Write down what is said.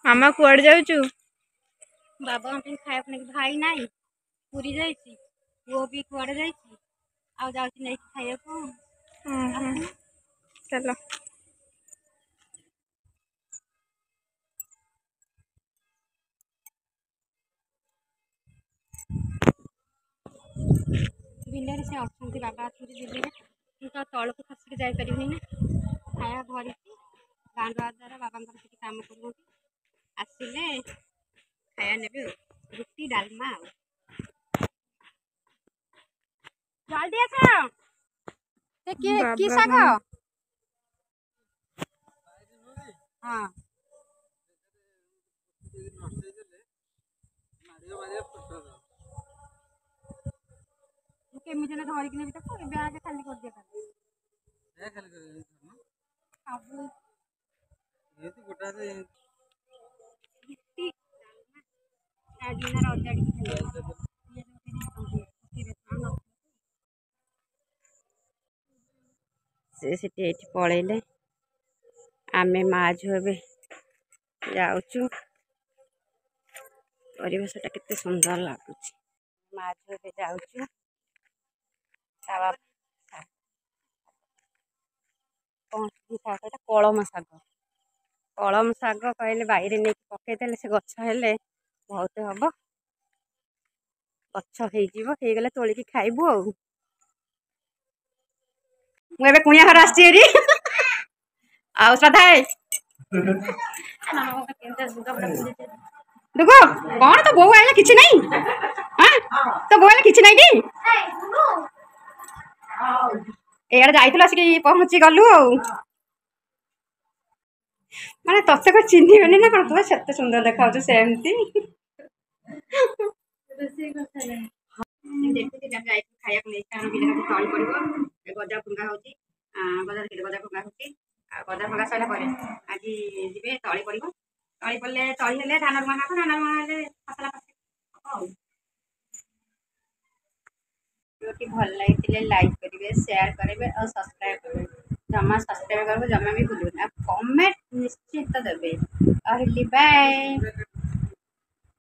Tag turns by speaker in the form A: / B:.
A: मामा कुआड़े जाऊचु?
B: बाबा खाया भाई नाई पूरी जाइए वो भी कुआड़े जाइए आ जाऊँ नहीं खाया
A: चलो
B: बिलर से अच्छा बाबा अच्छा बिलर तो तौल को खसिक जापर ना खाया धर गाँ द्वारा बाबा कम कर आसिले खाया ने रुटी डालमा जल्दी आस कि
A: बाबा
B: शाग
A: मामा
B: हाँ केमी धरिक ब्याग खाली कर दिया से पलैले आमे माँ झुए भी जाऊँ परिवेशटा केते सुंदर लगुच माँ झुए भी जाऊँ कलम शाग कहले बाहर नहीं पकईदे से गछ हेले बहुत हम गछ होगले तोलिकी खाइबू मुझे कुणिया घर आसी आ श्रद्धा दुगो कौन तो बोऊ आइला किछि नहीं तो बोऊ आइला किछि नहीं दी एआडे जाइथिलु आसिक पहुँची गलु माने तते को चिन्हिबेनी ना कौन तू सेते सुंदर देखा सेमती देखते खाया तली पड़ो गजा फुंगा हो गजा फुंगा हो गजा फुंगा सारा आज जी तली पड़ो तली पड़े तली हेले धान रुआ हाथ धान रुआ फसला भल लगे लाइक करेंगे शेयर करेंगे और सब्सक्राइब करेंगे जमा सब्सक्राइब करेंगे जमा भी भूल कमेंट निश्चित देवे बाय।